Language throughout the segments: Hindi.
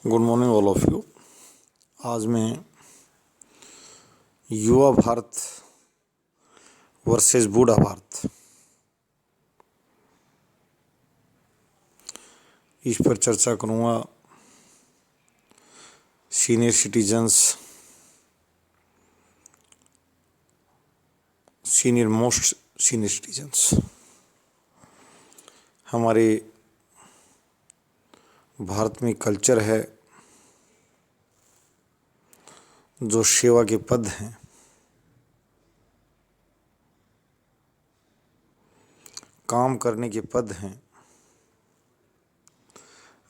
Good morning all of you. आज मैं युवा भारत वर्सेस बूढ़ा भारत इस पर चर्चा करूँगा। Senior citizens, senior most senior citizens, हमारे भारत में कल्चर है जो सेवा के पद हैं, काम करने के पद हैं,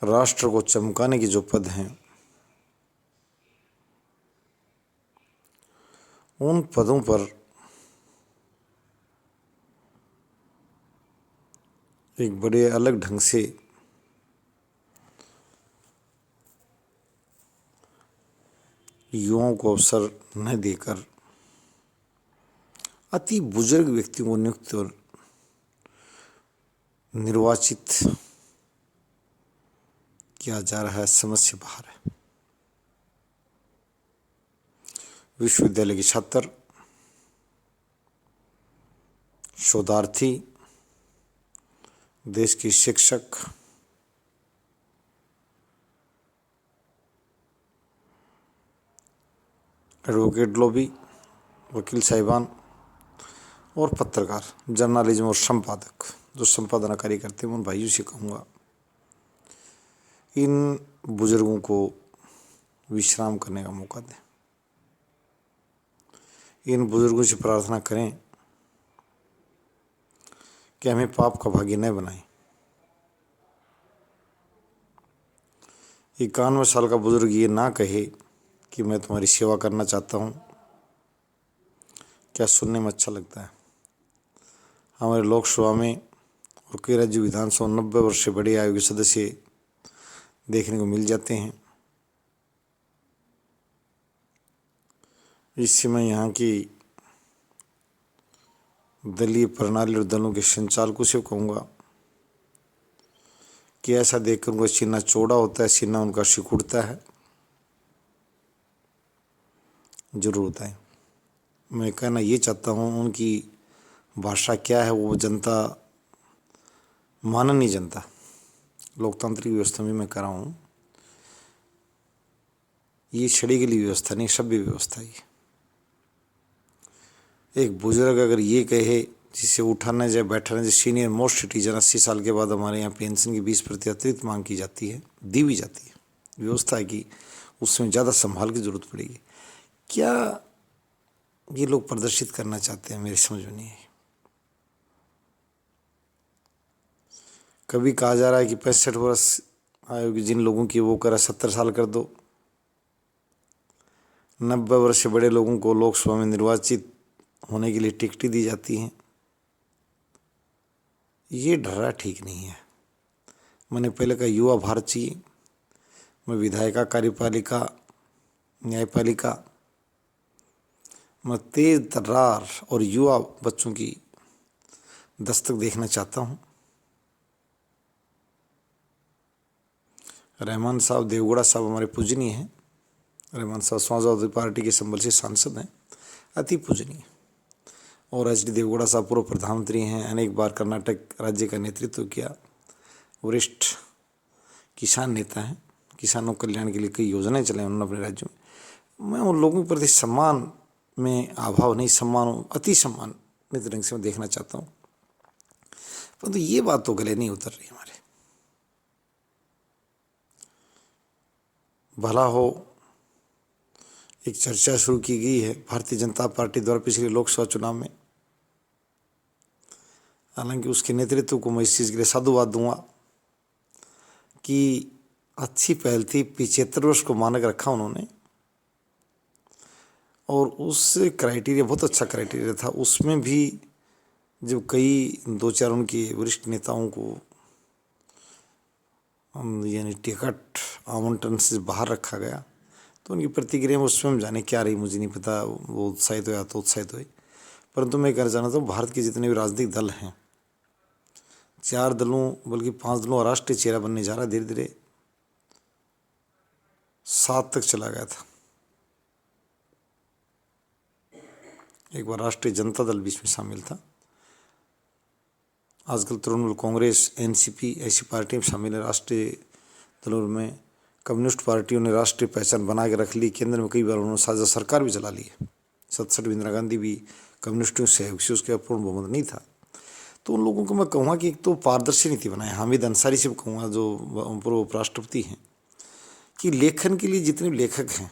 राष्ट्र को चमकाने के जो पद हैं, उन पदों पर एक बड़े अलग ढंग से युवाओं को अवसर न देकर अति बुजुर्ग व्यक्तियों को नियुक्त और निर्वाचित किया जा रहा है, समझ से बाहर है। विश्वविद्यालय के छात्र, शोधार्थी, देश के शिक्षक, एडवोकेट लॉबी, वकील साहिबान और पत्रकार, जर्नलिज्म और संपादक जो संपादना कार्य करते हैं, उन भाइयों से कहूँगा, इन बुजुर्गों को विश्राम करने का मौका दें। इन बुजुर्गों से प्रार्थना करें कि हमें पाप का भागी न बनाएं। 91 साल का बुजुर्ग ये ना कहे कि मैं तुम्हारी सेवा करना चाहता हूँ, क्या सुनने में अच्छा लगता है। हमारे लोकसभा में और कई राज्य विधानसभा 90 वर्ष से बड़े आयु के सदस्य देखने को मिल जाते हैं। इस समय यहाँ की दलीय प्रणाली और दलों के संचालकों से कहूँगा कि ऐसा देखकर उनका सीना चौड़ा होता है, सीना उनका सिकुड़ता है। जरूर होता है। मैं कहना ये चाहता हूँ, उनकी भाषा क्या है वो जनता माननीय जनता, लोकतांत्रिक व्यवस्था में मैं कह रहा हूँ, ये छड़ी के लिए व्यवस्था नहीं, सभ्य व्यवस्था है। एक बुजुर्ग अगर ये कहे, जिसे उठाना जाए बैठाना जाए, सीनियर मोस्ट सिटीजन 80 साल के बाद हमारे यहाँ पेंशन की 20% अतिरिक्त मांग की जाती है, दी भी जाती है, व्यवस्था है कि उसमें ज़्यादा संभाल की जरूरत पड़ेगी। क्या ये लोग प्रदर्शित करना चाहते हैं, मेरी समझ में नहीं है। कभी कहा जा रहा है कि 65 वर्ष आयु की जिन लोगों की वो करा 70 साल कर दो। 90 वर्ष से बड़े लोगों को लोकसभा में निर्वाचित होने के लिए टिकटें दी जाती हैं। ये ढर्रा ठीक नहीं है। मैंने पहले कहा युवा भारत चाहिए। मैं विधायिका, कार्यपालिका, न्यायपालिका, मैं तेज तर्रार और युवा बच्चों की दस्तक देखना चाहता हूँ। रहमान साहब देवगौड़ा साहब हमारे पूजनीय हैं। रहमान साहब समाजवादी पार्टी के संबल से सांसद हैं, अति पूजनीय। और एच डी देवगौड़ा साहब पूर्व प्रधानमंत्री हैं, अनेक बार कर्नाटक राज्य का नेतृत्व किया, वरिष्ठ किसान नेता हैं, किसानों कल्याण के लिए कई योजनाएं चलाई उन्होंने अपने राज्यों में। मैं उन लोगों के प्रति सम्मान में अभाव नहीं, सम्मान, अति सम्मानित ढंग से मैं देखना चाहता हूँ। परंतु ये बात तो गले नहीं उतर रही हमारे। भला हो, एक चर्चा शुरू की गई है भारतीय जनता पार्टी द्वारा पिछले लोकसभा चुनाव में। हालांकि उसके नेतृत्व को मैं इस चीज़ के लिए साधुवाद दूंगा कि अच्छी पहल थी। 75 वर्ष को मानक रखा उन्होंने, और उस क्राइटेरिया बहुत अच्छा क्राइटेरिया था। उसमें भी जब कई 2-4 उनके वरिष्ठ नेताओं को यानी टिकट आवंटन से बाहर रखा गया, तो उनकी प्रतिक्रिया में उसमें जाने क्या रही मुझे नहीं पता, वो उत्साहित हुए या तो उत्साहित हुए। परंतु मैं कहना चाहता हूँ, भारत के जितने भी राजनीतिक दल हैं, 4 दलों बल्कि 5 दलों का राष्ट्रीय चेहरा बनने जा रहा है धीरे धीरे। 7 तक चला गया था। एक बार राष्ट्रीय जनता दल बीच में शामिल था। आजकल तृणमूल कांग्रेस, एनसीपी ऐसी पार्टियां शामिल है राष्ट्रीय दलों में। कम्युनिस्ट पार्टियों ने राष्ट्रीय पहचान बना के रख ली। केंद्र में कई बार उन्होंने साझा सरकार भी चला ली है। 67 इंदिरा गांधी भी कम्युनिस्टों से सहयोग से, उसके पूर्ण बहुमत नहीं था। तो उन लोगों को मैं कहूँगा कि एक तो पारदर्शी नीति बनाए। हामिद अंसारी से कहूँगा, जो पूर्व उपराष्ट्रपति हैं, कि लेखन के लिए जितने लेखक हैं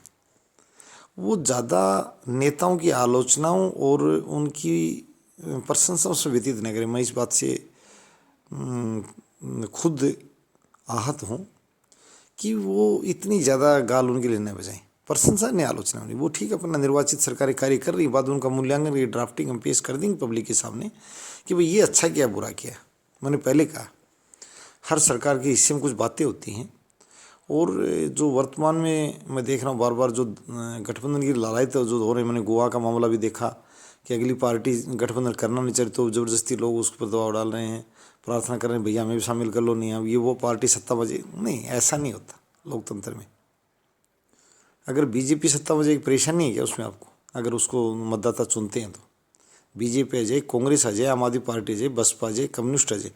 वो ज़्यादा नेताओं की आलोचनाओं और उनकी प्रशंसाओं से व्यतीत न करें। मैं इस बात से खुद आहत हूँ कि वो इतनी ज़्यादा गाल उनके लिए न बजाएं। प्रशंसा नहीं, आलोचना नहीं। वो ठीक अपना निर्वाचित सरकारें कार्य कर रही, बाद उनका मूल्यांकन की ड्राफ्टिंग हम पेश कर देंगे पब्लिक के सामने कि भाई ये अच्छा किया, बुरा किया। मैंने पहले कहा, हर सरकार के हिस्से में कुछ बातें होती हैं। और जो वर्तमान में मैं देख रहा हूँ बार बार जो गठबंधन की लड़ाई तो जो हो रही, मैंने गोवा का मामला भी देखा कि अगली पार्टी गठबंधन करना नहीं चाहिए तो ज़बरदस्ती लोग उस पर दबाव डाल रहे हैं, प्रार्थना कर रहे हैं भैया हमें भी शामिल कर लो। नहीं, अब ये वो पार्टी सत्ता बजे नहीं, ऐसा नहीं होता लोकतंत्र में। अगर बीजेपी सत्ता बजे एक परेशानी है क्या उसमें आपको? अगर उसको मतदाता चुनते हैं तो बीजेपी आ जाए, कांग्रेस आ जाए, आम आदमी पार्टी आ जाए, बसपा आ जाए, कम्युनिस्ट आ जाए,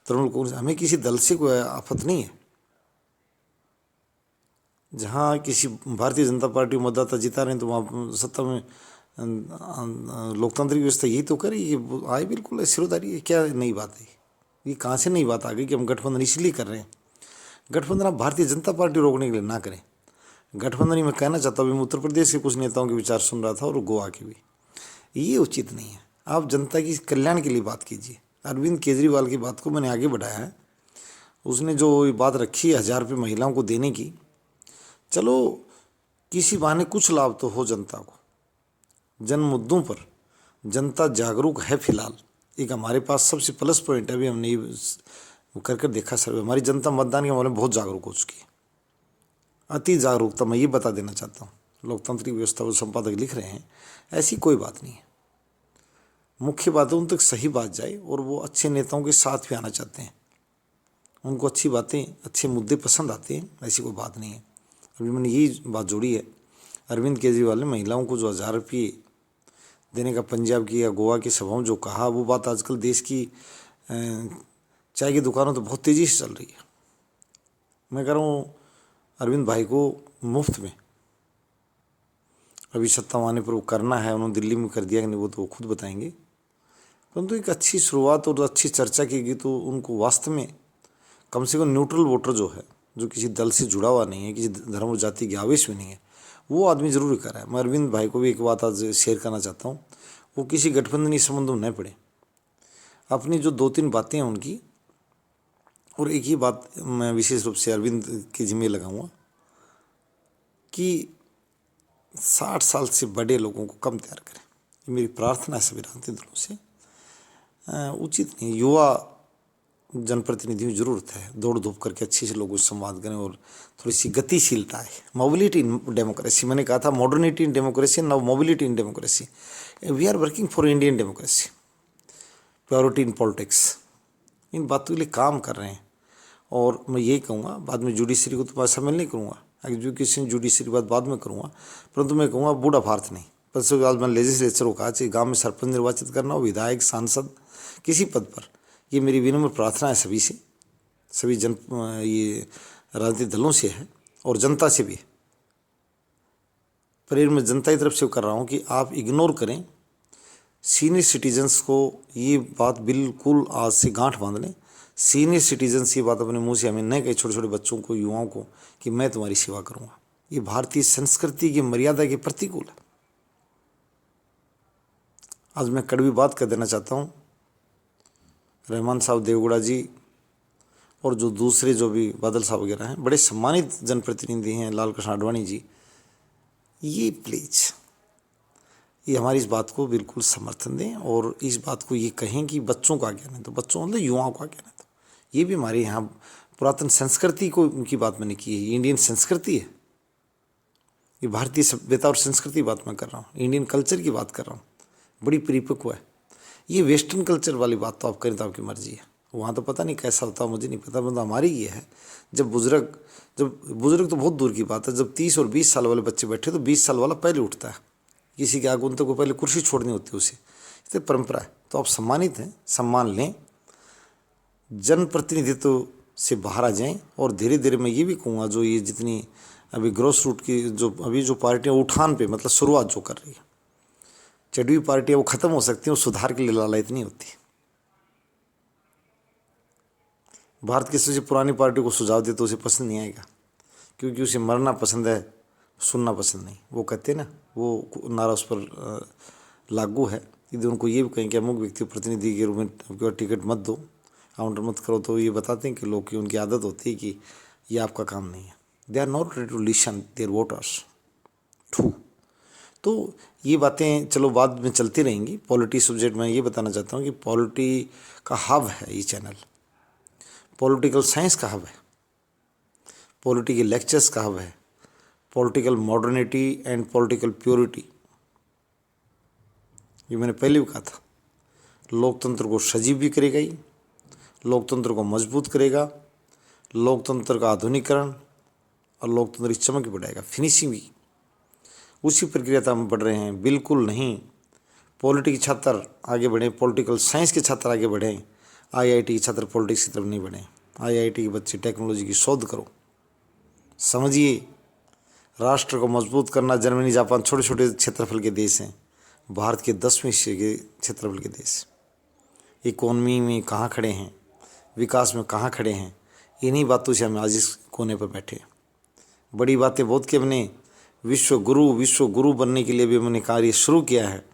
तृणमूल कांग्रेस, हमें किसी दल से कोई आफत नहीं है। जहाँ किसी भारतीय जनता पार्टी मतदाता जिता रहे हैं तो वहाँ सत्ता में लोकतांत्रिक व्यवस्था यही तो करे। ये आए बिल्कुल सिरोधारी है, क्या नई बात है? ये कहाँ से नई बात आ गई कि हम गठबंधन इसलिए कर रहे हैं? गठबंधन आप भारतीय जनता पार्टी रोकने के लिए ना करें। गठबंधन ही मैं कहना चाहता हूँ, मैं उत्तर प्रदेश के कुछ नेताओं के विचार सुन रहा था और गोवा के भी, ये उचित नहीं है। आप जनता की कल्याण के लिए बात कीजिए। अरविंद केजरीवाल की बात को मैंने आगे बढ़ाया है। उसने जो बात रखी है 1000 रुपये महिलाओं को देने की, चलो किसी बहाने कुछ लाभ तो हो जनता को। जन मुद्दों पर जनता जागरूक है फिलहाल, एक हमारे पास सबसे प्लस पॉइंट है। अभी हमने ये कर देखा सर्वे, हमारी जनता मतदान के मामले में बहुत जागरूक हो चुकी है, अति जागरूकता। मैं ये बता देना चाहता हूँ, लोकतांत्रिक व्यवस्था वो संपादक लिख रहे हैं, ऐसी कोई बात नहीं है। मुख्य बात है उन तक सही बात जाए और वो अच्छे नेताओं के साथ भी आना चाहते हैं, उनको अच्छी बातें, अच्छे मुद्दे पसंद आते हैं, ऐसी कोई बात नहीं है। अभी मैंने यही बात जोड़ी है, अरविंद केजरीवाल ने महिलाओं को जो 1000 रुपये देने का पंजाब की या गोवा की सभाओं जो कहा, वो बात आजकल देश की चाय की दुकानों तो बहुत तेज़ी से चल रही है। मैं कह रहा हूँ अरविंद भाई को मुफ्त में अभी सत्ता आने पर वो करना है। उन्होंने दिल्ली में कर दिया कि नहीं वो तो वो खुद बताएंगे, परंतु एक अच्छी शुरुआत और अच्छी चर्चा की तो उनको वास्तव में कम से कम न्यूट्रल वोटर जो है, जो किसी दल से जुड़ा हुआ नहीं है, किसी धर्म और जाति के आवेश में नहीं है, वो आदमी जरूर कर रहा है। मैं अरविंद भाई को भी एक बात आज शेयर करना चाहता हूँ, वो किसी गठबंधनी संबंधों में न पड़े। अपनी जो 2-3 बातें हैं उनकी, और एक ही बात मैं विशेष रूप से अरविंद के जिम्मे लगाऊंगा कि 60 साल से बड़े लोगों को कम तैयार करें। ये मेरी प्रार्थना है सभी राजनीतिक दलों से। उचित नहीं, युवा जनप्रतिनिधियों की जरूरत है, दौड़ धूप करके अच्छे से लोगों से संवाद करें और थोड़ी सी गतिशीलता है। मोबिलिटी इन डेमोक्रेसी, मैंने कहा था modernity in democracy, now mobility in democracy. We are working for Indian democracy, purity in politics, इन बातों के लिए काम कर रहे हैं। और मैं यही कहूँगा, बाद में जुडिशरी को तो मैं शामिल नहीं करूँगा, एजुकेशन जुडिशरी बात बाद में करूँगा, परंतु मैं कहूँगा बूढ़ा भारत नहीं। परसों आज मैं लेजिस्लेचर को कहा चाहिए गाँव में सरपंच निर्वाचित करना हो, विधायक, सांसद, किसी पद पर, ये मेरी विनम्र प्रार्थना है सभी से, सभी ये राजनीतिक दलों से है और जनता से भी। पर मैं जनता की तरफ से कर रहा हूँ कि आप इग्नोर करें सीनियर सिटीजन्स को। ये बात बिल्कुल आज से गांठ बांध लें, सीनियर सिटीजन्स ये बात अपने मुंह से हमें नहीं कहे, छोटे छोटे बच्चों को, युवाओं को, कि मैं तुम्हारी सेवा करूँगा। ये भारतीय संस्कृति की मर्यादा के प्रतिकूल है। आज मैं कड़वी बात कर देना चाहता हूँ, रहमान साहब देवगौड़ा जी और जो दूसरे जो भी बादल साहब वगैरह हैं, बड़े सम्मानित जनप्रतिनिधि हैं, लाल कृष्ण आडवाणी जी, ये प्लीज़ ये हमारी इस बात को बिल्कुल समर्थन दें और इस बात को ये कहें कि बच्चों को आगे आने दो, बच्चों मतलब युवाओं को आगे आने दो। ये भी हमारे यहाँ पुरातन संस्कृति को उनकी बात मैंने की है, ये इंडियन संस्कृति है, ये भारतीय सभ्यता और संस्कृति की बात मैं कर रहा हूँ, इंडियन कल्चर की बात कर रहा हूँ, बड़ी परिपक्व है। ये वेस्टर्न कल्चर वाली बात तो आप करें तो आपकी मर्जी है, वहाँ तो पता नहीं कैसा होता, मुझे नहीं पता, मतलब हमारी ये है। जब बुजुर्ग जब बुजुर्ग तो बहुत दूर की बात है, जब 30 और 20 साल वाले बच्चे बैठे तो 20 साल वाला पहले उठता है, किसी के आगुन्तक को पहले कुर्सी छोड़नी होती है उसे, इसलिए परंपरा है। तो आप सम्मानित हैं, सम्मान लें, जनप्रतिनिधित्व से बाहर आ जाएं। और धीरे धीरे मैं ये भी कहूँगा, जो ये जितनी अभी ग्रॉस रूट की जो पार्टियाँ उठान पे मतलब शुरुआत जो कर रही है, चढ़ी हुई पार्टियाँ वो ख़त्म हो सकती हैं, वो सुधार के लिए लालायित नहीं होती। भारत की सबसे पुरानी पार्टी को सुझाव दे तो उसे पसंद नहीं आएगा, क्योंकि उसे मरना पसंद है, सुनना पसंद नहीं। वो कहते हैं ना, वो नारा उस पर लागू है। यदि उनको ये भी कहें कि अमुक व्यक्ति प्रतिनिधि के रूप में टिकट मत दो, काउंटर मत करो, तो ये बताते हैं कि लोग की उनकी आदत होती है कि ये आपका काम नहीं है। They are not ready to listen their voters too. तो ये बातें चलो बाद में चलती रहेंगी। पॉलिटी सब्जेक्ट में ये बताना चाहता हूँ कि पॉलिटी का हब है ये चैनल, पॉलिटिकल साइंस का हब है, पॉलिटिकल लेक्चर्स का हब है, political modernity and political purity. ये मैंने पहले भी कहा था, लोकतंत्र को सजीव भी करेगा ही, लोकतंत्र को मजबूत करेगा, लोकतंत्र का आधुनिकीकरण और लोकतंत्र की चमक भी बढ़ाएगा, फिनिशिंग भी। उसी प्रक्रिया तक हम बढ़ रहे हैं। बिल्कुल नहीं, पॉलिटी के छात्र आगे बढ़ें, पॉलिटिकल साइंस के छात्र आगे बढ़ें, आईआईटी के छात्र पॉलिटिक्स की तरफ नहीं बढ़ें। आईआईटी के बच्चे टेक्नोलॉजी की शोध करो, समझिए। राष्ट्र को मजबूत करना, जर्मनी जापान छोटे छोटे क्षेत्रफल के देश हैं, भारत के 10वें हिस्से के क्षेत्रफल के देश। इकोनॉमी में कहाँ खड़े हैं, विकास में कहाँ खड़े हैं, इन्हीं बातों से हम आज इस कोने पर बैठे। बड़ी बातें बहुत कि हमने विश्व गुरु बनने के लिए भी हमने कार्य शुरू किया है।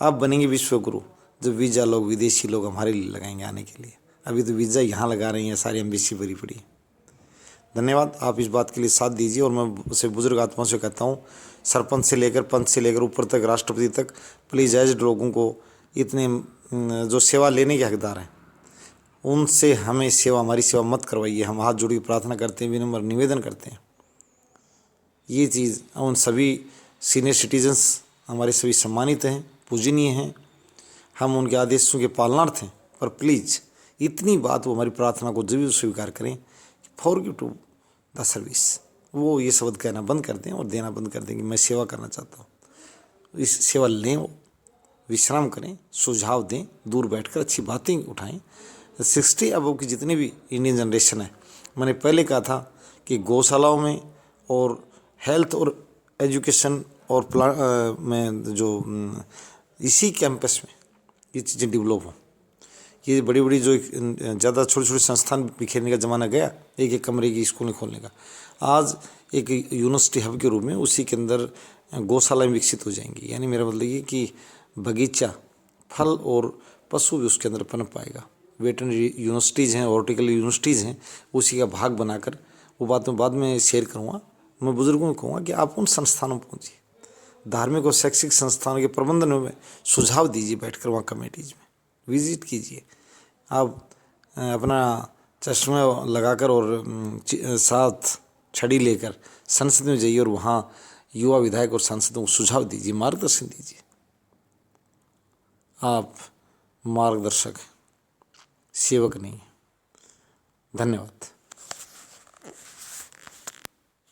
अब बनेंगे विश्व गुरु जब वीज़ा लोग, विदेशी लोग हमारे लिए लगाएंगे आने के लिए। अभी तो वीज़ा यहाँ लगा रही हैं, सारी एम्बेसी भरी पड़ी। धन्यवाद, आप इस बात के लिए साथ दीजिए। और मैं उसे बुजुर्ग आत्माओं से कहता हूँ, सरपंच से लेकर पंच से लेकर ऊपर तक, राष्ट्रपति तक, प्लीज़ एज्ड लोगों को, इतने जो सेवा लेने के हकदार हैं, उनसे हमें सेवा, हमारी सेवा मत करवाइए। हम हाथ जोड़ के प्रार्थना करते हैं, विनम्र निवेदन करते हैं। ये चीज़ उन सभी सीनियर सिटीजन्स हमारे सभी सम्मानित हैं, पूजनीय हैं, हम उनके आदेशों के पालनार्थ हैं। पर प्लीज़ इतनी बात, वो हमारी प्रार्थना को जरूर स्वीकार करें, फॉरगिव टू द सर्विस। वो ये शब्द कहना बंद कर दें और देना बंद कर दें कि मैं सेवा करना चाहता हूँ। इस सेवा लें, वो विश्राम करें, सुझाव दें, दूर बैठकर अच्छी बातें उठाएं। 60 अबव की जितनी भी इंडियन जनरेशन है, मैंने पहले कहा था कि गौशालाओं में और हेल्थ और एजुकेशन और में जो इसी कैंपस में ये चीज़ें डेवलप हों। ये बड़ी बड़ी जो ज़्यादा छोटे छोटे संस्थान बिखेरने का ज़माना गया, एक एक कमरे की स्कूलें खोलने का। आज एक यूनिवर्सिटी हब के रूप में उसी के अंदर गौशालाएँ विकसित हो जाएंगी। यानी मेरा मतलब ये कि बगीचा, फल और पशु भी उसके अंदर पनप पाएगा। वेटरनरी यूनिवर्सिटीज़ हैं, हॉर्टिकल यूनिवर्सिटीज़ हैं, उसी का भाग बनाकर, वो बात मैं बाद में शेयर करूँगा। मैं बुजुर्गों को कहूँगा कि आप उन संस्थानों में पहुँचिए, धार्मिक और शैक्षिक संस्थानों के प्रबंधन में सुझाव दीजिए, बैठकर वहाँ कमेटीज में विजिट कीजिए। आप अपना चश्मा लगाकर और साथ छड़ी लेकर संसद में जाइए और वहाँ युवा विधायक और सांसदों को सुझाव दीजिए, मार्गदर्शन दीजिए। आप मार्गदर्शक, सेवक नहीं। धन्यवाद।